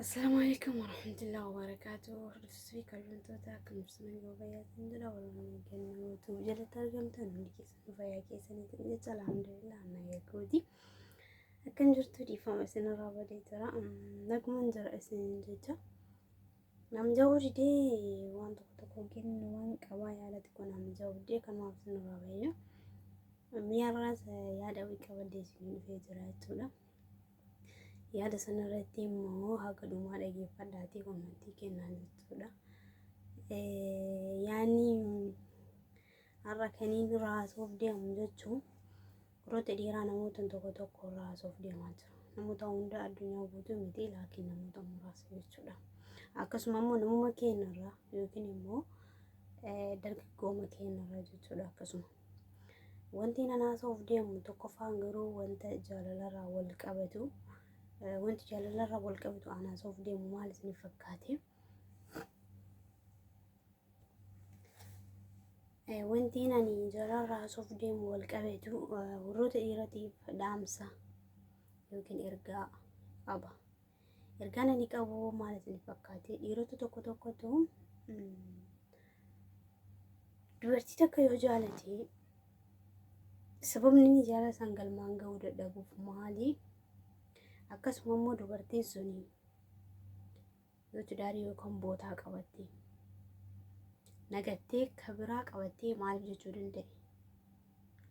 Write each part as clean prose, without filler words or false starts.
السلام عليكم ورحمة الله وبركاته. رسوي كلمتوتا كمسنا جوبايا تندلا ولا ممكن توجد ترجم تنو كيسن فيا كيسن تنجت الحمد لله أنا يكودي أكن جرت دي فما سن رابع دي ترى نجمن جر أسن جتا نام جوج دي وان تكون كن وان كواي على تكون نام جوج دي كان ما في سن رابع ميراس يا دوي كودي سن في جراتنا yaada sanarratti immoo haga dhumaa dhageeffadhaatii kommentii kennaa jechuudha. Yaani har'a kaniin raasuuf deemu jechuun roota dheeraa namoota tokko raasuuf deemaa jira. Namoota hunda addunyaa guutuu miti laakiin namoota muraasa jechuudha. Akkasuma immoo namuma keenyarraa yookiin immoo dargaggooma keenyarraa jechuudha. Akkasuma wanti nanaasuuf deemu tokkoffaan garuu wanta jaalalarraa wal qabatu. wanti jaalallarraa wal qabatu anaasuuf deemu maal isin fakkaate? Wanti ani jaalallarraa asuuf deemu wal qabatu warroota dhiiratiif dhaamsa yookiin ergaa qaba. Ergaan ani qabu maal isin fakkaate? Dhiirota tokkotu dubartii takka yoo jaalate sababni inni jaalala san galmaan ga'uu dadhabuuf maali? Akkasuma immoo dubartiin suni yoo tidaarii yookaan bootaa qabatte nagattee kabiraa qabattee maaliif jechuu danda'e?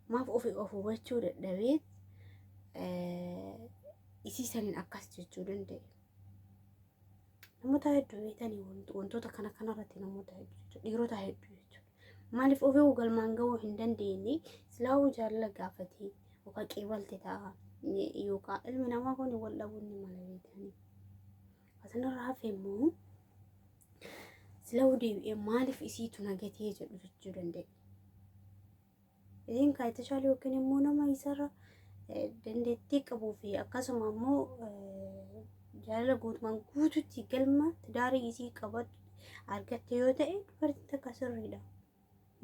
Maaf of hubachuu dadhabee isii saniin akkas jechuu danda'e? Namoota hedduu beekanii wantoota kanarratti namoota hedduu dhiirota hedduu jechuudha. Maaliif ofii galmaan ga'uu hin dandeenye silaa'uu jaalala gaafatee yookaan qeebalte ta'a. Yookaan ilmi namaa kun wal dhabuun ni mala beekanii. Asirraa hafe immoo silaa'uu deebi'ee maaliif isiitu nagatee jedhu jechuu danda'e? Isin kaayita shaalii yookiin immoo nama isarra dandeettii qabuu fi akkasuma immoo jaalala guutumaan guututti galma tidaarii isii qabatu argatte yoo ta'e dubartiin takka sirriidha.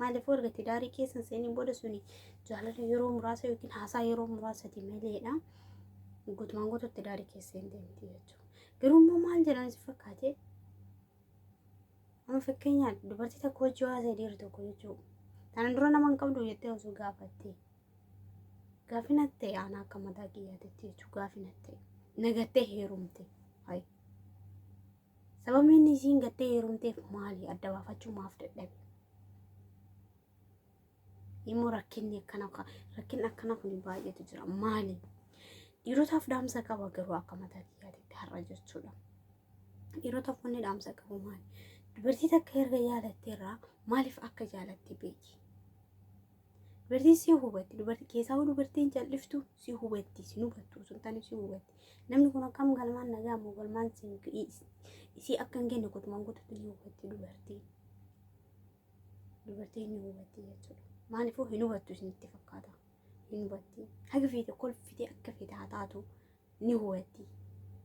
Maaliif argatte tidaarii keessan seenii booda suni jaalala yeroo muraasa yookiin haasaa yeroo muraasati maleedha. Guutumaan guututti tidaarii keessa hin deemti jechuudha. Garuu immoo maal jedhan si fakkaate? Amma fakkeenyaaf dubartii takka hojii haasa'e dhiirri tokko jechuudha. Tanan dura nama hin qabdu jettee osoo gaafatte gaafina ta'e aanaa akka mataa kiyyaatti jechuudha. Gaafina ta'e nagattee heerumte. Sababni inni isiin gattee heerumteef maali? Adda baafachuu maaf dadhabe? Immoo rakkinni akkana kun baay'eetu jira. Maali? Dhiirotaaf dhaamsa qaba garuu akka mataa kiyyaatti har'a jechuudha. Dhiirotaaf wanni dhaamsa qabu maali? Dubartii takka erga jaalatteerraa maaliif akka jaalatte beeki? Dubartiin si hubatti. Dubartii keessaa dubartiin jal'iftu si hubatti. Si hubattu sun taane si hubatti. Namni kun akkam galmaan nagaa moo galmaan isii akka hin genne guutumaan guututti ni hubatti dubartiin. Dubartiin ni hubatti jechuudha. Maaliifuu hin hubattu isinitti fakkaata? Hin hubatti. Haga feete kolfitee akka feete haa taatu ni hubatti.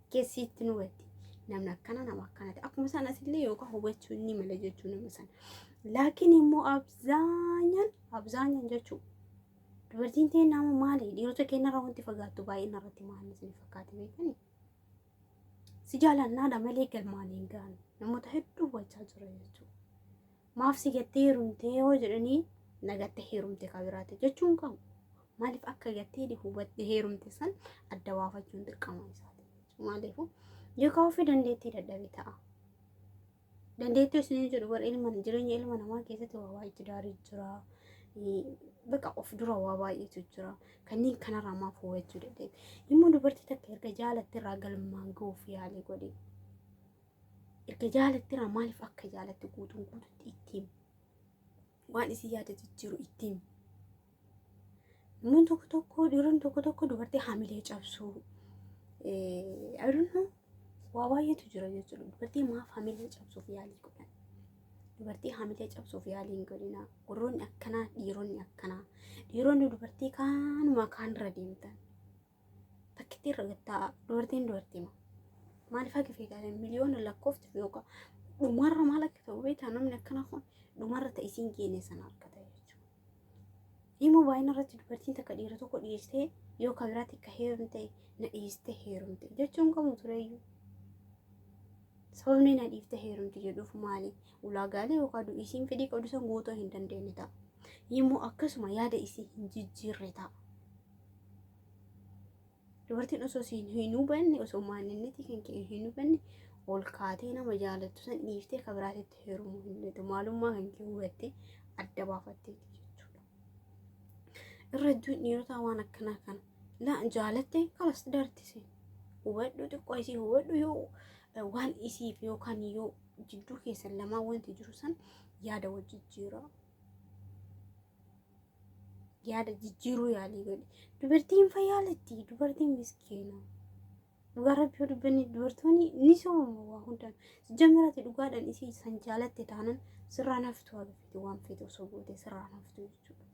Keessiitti ni hubatti. Namni akkana nama akkanati. Akkuma isaan asillee yookaan hubachuu ni mala jechuu nama sana. Laakiin immoo abzaanyaan jechuudha. Dubartiin ta'e nama maali? Dhiirota keenyarraa wanti fagaattu baay'een irratti maal isin fakkaate beekanii? Si jaalannaadha malee galmaan hin gaanu. Namoota hedduu hubachaa jira jechuudha. Maaf si gattee heerumtee yoo jedhanii nagattee heerumte kabiraate jechuun qabu. Maaliif akka gattee hubattee heerumte san adda baafachuun dirqama isaati. Maaliifuu yookaan ofii dandeettii dadhabe ta'a. Dandeettii isin jedhu bara jireenya ilma namaa keessatti waa baay'eetu daarii jira. Bakka of dura waa baay'eetu jira. Kanneen kanarraa maaf hubachuu dadhabe? Immoo dubartii takka erga jaalatteerraa galmaan ga'uuf yaalii godhe. Erga jaalatteerraa maaliif akka jaalatte guutuun guututti ittiin waan isin yaadatu jiru ittiin. Namoonni dhiironni tokko dubartii hamilee cabsuu. Waa baay'eetu jira jechuudha. Dubartii maaf hamilee cabsuuf yaalii godhan? Dubartii hamilee cabsuuf yaalii hin godhina. Warroonni akkanaa dhiironni akkanaa. Dhiironni dubartii kaanuma kaanirra deemtan. Takkitti irra gattaa dubartiin dubartiima. Maaliif akka feetaan miliyoona lakkooftuuf yookaan dhumarra maal akka ta'u beektaa namni akkana kun dhumarra ta'isiin geenne sana argata jechuudha. Immoo baay'ina irratti dubartiin takka dhiira tokko dhiyeessee yoo kabiraatti akka heerumte na dhiyeessite heerumte jechuun qabu tureyyuu. sababni na dhiifte heerumti jedhuuf maali ulaagaalee yookaan isiin fedhii qabdu san guutuu hin dandeenye ta'a. Immoo akkasuma yaada isii hin jijjiirre ta'a. Dubartiin osoo hin hubanne osoo maannetti kan kee hin hubanne ol kaatee nama jaalattu san dhiiftee kan biraatitti heerumuu hin dandeettu. Maalummaa kan kee hubattee adda baafatteeti jechuudha. Irra hedduun dhiirotaa waan akkanaa kana jaalattee kalas dartise. Hubadhu xiqqoo isii hubadhu yoo waan isiif yookaan yoo jidduu keessan lamaa wanti jiru san yaada wal jijjiiraa. Yaada jijjiiruu yaalii godhe. Dubartiin fayyaalatti dubartiin miskiina. Dhugaa rabbii dubbanni dubartoonni ni sooma waa hundaan. Jammiraati dhugaadhaan isii san jaalatte taanan sirraa naftu hagafite waan fete osoo goote sirraa naftu jechuudha.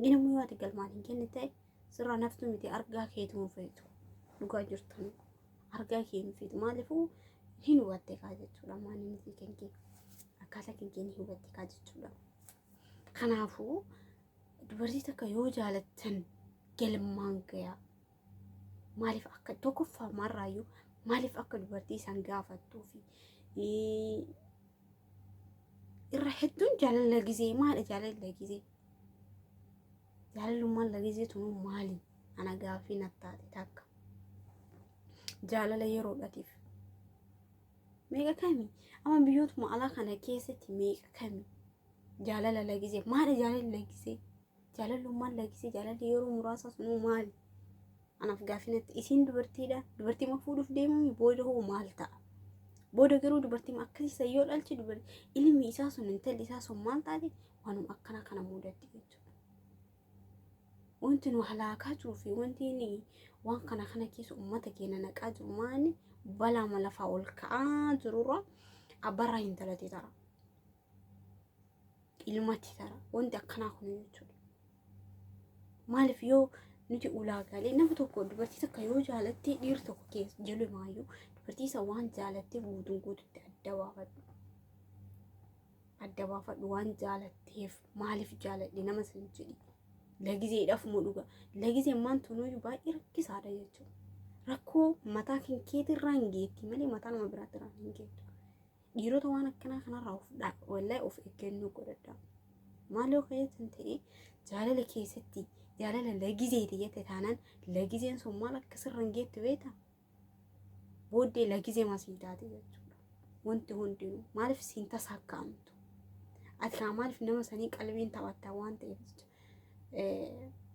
Ginamuu yoo ati galmaan hin kenne ta'e sirraa naftu miti argaa keetu feetu. Dhugaa jirtan argaa kee feetu maaliifuu hin hubatte kaa jechuudha. Maalinni kan kee akkaataa kan kee ni hubatte kaa jechuudha. Kanaafuu dubartii takka yoo jaalattan galmaan gayaa maaliif akka tokkoffaa marraayyuu maaliif akka dubartii san gaafattuu fi irra hedduun jaalala gizee maali jaalala gizee jaalalummaan lagizee tunu maali ana gaafii nattaate takka jaalala yeroodhaatiif meeqa kami amma biyyootuma alaa kana keessatti meeqa kami jaalala lagizee maali jaalala lagizee jaalalummaan lagisee jaalala yeroo muraasa sunuu maali anaaf gaafinatti isiin dubartiidha dubartii ma fuudhuuf deemame booda hoo maal ta'a booda garuu dubartii akkasii yoo dhalche dubartii ilmi isaa sun intalli isaa sun maal taate waanuma akkana kana mudatti jechuudha. Wanti nu halaakaa jiruu fi wanti waan kana keessa uummata keenya naqaa jiru maali balaa lafaa ol ka'aa jirurra abbarraa hin talatee tara ilmatti tara wanti akkanaa kun jechuudha. Maaliif yoo nuti ulaagaalee nama tokko dubartii takka yoo jaalattee dhiirri tokko keessa jalumaayyuu dubartii isa waan jaalattee guutuun guututti adda baafadhu waan jaalatteef maaliif jaaladhe nama san jedhi lagizeedhaaf mudhuga lagizeen maan tunuyyuu baay'ee rakkisaadha jechuudha. Rakkoo mataa kan keetirraa hin geetti malee mataa nama biraattirraa hin geettu. Dhiirota waan akkanaa kanarraa wallahi of eeggannoo godhadhaa. Maal yoo kayyatan ta'e jaalala keessatti jaalala lagizeeti jette taanaan lagizeen sun maal akka sirra hin geettu beektaa? Booddee lagizee masii taate jechuudha. Wanti hundinuu maaliif siin tasaakkaamtu? Ati kaa maaliif nama sanii qalbiin taphattaa waan ta'eef jecha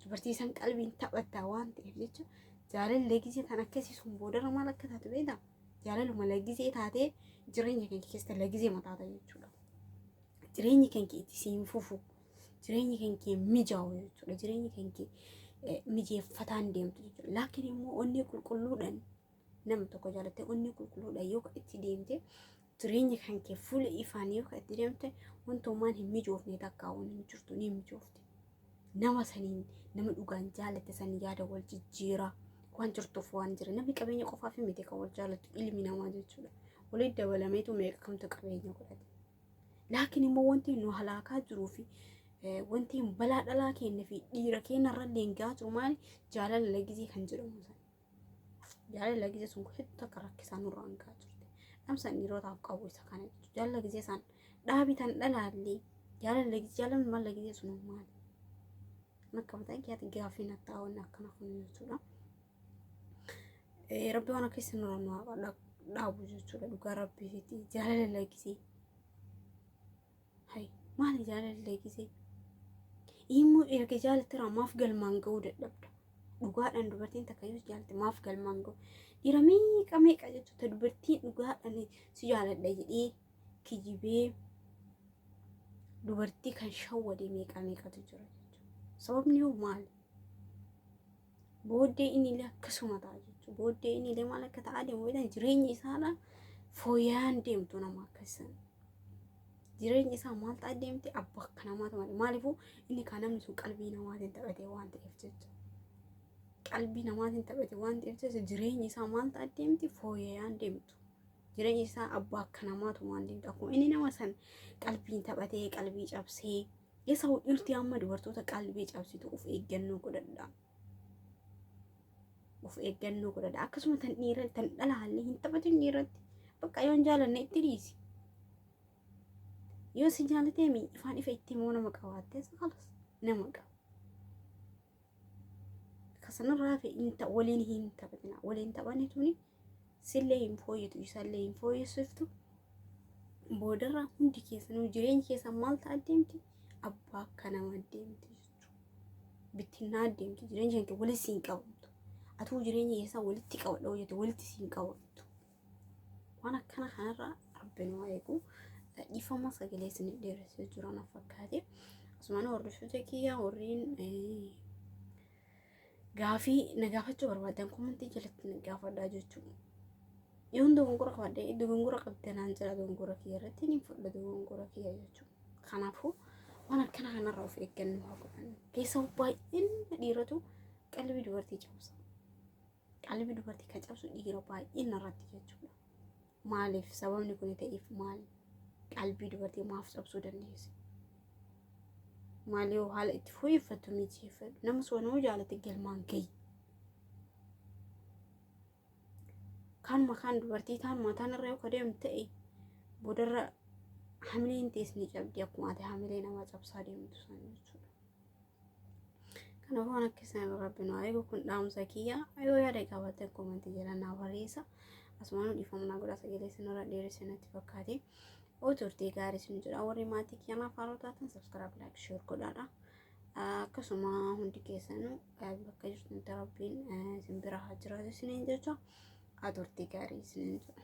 dubartii san qalbiin taphattaa waan ta'eef jecha jaalala lagizee tan akkasii sun boodarra maal akka taatu beektaa? Jaalaluma lagizee taatee jireenya kan keessa lagizee mataata jechuudha. Jireenyi kan kee itti siin fufu. Jireenyi kan kee mijaa'u jechuudha. Jireenyi kan kee mijeeffataan deemtu jechuudha. Laakiin immoo onnee qulqulluudhaan nama tokko jaalattee onnee qulqulluudhaan yoo itti deemte jireenyi kan kee fuula ifaan yoo itti deemte wantoommaan hin mijoofne takka waan hin jirtu ni mijoofte. Nama saniin nama dhugaan jaalatte san yaada wal jijjiiraa waan jirtuuf waan jira. Namni qabeenya qofaaf miti kan wal jaalattu ilmi namaa jechuudha. Walitti dabalameetu meeqa kamtu qabeenya godhate. Laakiin immoo wanti nu halaakaa jiruu fi wanti balaa dhalaa keenya fi dhiira keenya irra leengaa jiru maali jaalala lagizee kan jedhamu san. Jaalala lagizee sun hedduu akka rakkisaa nurraa hangaa jirti. Dhamsaan dhiirotaaf qabu isa kana jechuudha. Jaalala lagizee san dhaabitan dhalaallee jaalala maal lagizee sun maali? Akka mataan keetti gaafii nattaa'oon akkana kun jechuudha. Rabbi waan akka isin nurraa dhaabu jechuudha. Dhugaa rabbiiti jaalala lagizee. Hai maali jaalala lagizee? Immoo erga jaalattee maaf galmaan ga'uu dadhabda. Dhugaadhaan dubartiin takka yoo jaalatte maaf galmaan ga'u. Dhiira meeqa jechuudha dubartiin dhugaadhaan si jaaladha jedhee kijibee dubartii kan shawwade meeqatu jira jechuudha. Sababni yoo maali? Booddee inni illee akkasuma ta'a jechuudha. Booddee inni illee maal akka ta'aa deemu beektan jireenyi isaadha fooyya'aan deemtu nama akkasisan. Jireenyi isaa maal ta'a deemte abba akka namaatu malee maaliifuu inni kan namni sun qalbii namaatiin taphatee waan ta'eef jecha. Qalbii namaatiin taphatee waan ta'eef jecha jireenyi isaa maal ta'a deemte fooyya'aan deemtu. Jireenyi isaa abba akka namaatu waan deemtu akkuma inni nama san qalbiin taphatee qalbii cabsee isa dhiirti amma dubartoota qalbii cabsitu of eeggannoo godhadha. Of eeggannoo godhadha. Akkasuma tan dhalaallee hin taphatin dhiiratti bakka yoon jaalanne itti dhiisi. Yoo si jaalatee ifaan ifa itti immoo nama qabaattees kalas nama qaba. Kasanirraa fi inta waliin hin taphatina. Waliin taphanituuni sillee hin fooyyatu isaallee hin fooyyessiftu. Boodarraa hundi keessanuu jireenya keessan maal ta'a adeemti? Abbaa akka nama adeemti jechuudha. Bittinnaa adeemti jireenya kee walitti siin qabamtu. Atuu jireenya keessaa walitti qabadha hojjete walitti siin qabamtu. Waan akkana kanarraa Rabbiin waa eegu. Dhiifama sagalee isin dheeressee jiran fakkaate. Asumaan hordoftoota kiyyaa warreen gaafii na gaafachuu barbaadan komentii jalatti na gaafadhaa jechuudha. Yoon dogongora qabadde dogongora qabdanaan jira dogongora kiyya irratti ni fudhadha dogongora kiyya jechuudha. Kanaafuu waan akkana kanarraa of eeggannoo haa godhannu. Keessaa baay'een dhiiratu qalbii dubartii cabsa. Qalbii dubartii kan cabsu dhiira baay'een irratti jechuudha. Maaliif sababni kun ta'eef maali? Qalbii dubartii maaf cabsuu dandeesse? Maali yoo haala itti fooyyeffattu mijeeffadhu. Nama soonoo jaalate galmaan gahi. Kanuma kan dubartii taan mataan irra yoo kadeemu ta'e boodarra hamileen teessni cabdi akkuma ati hamilee nama cabsaa deemtu san jechuudha. Kanaafuu waan akkasaan Rabbiin waa eegu kun dhaamsa kiyya yoo yaada qabaatan komentii jala naaf barreessaa. Asumaan dhiifama godhaa sagalee isinirra dheeressee natti fakkaate. Turtii gaarii isin jedha warri maatii kiyyaaf haaraa taatan subscribe like share godhaa. Akkasuma hundi keessanuu bakka jirtanitti Rabbiin isin bira haa jiraatu isiniin jecha turtii gaarii isiniin jedha.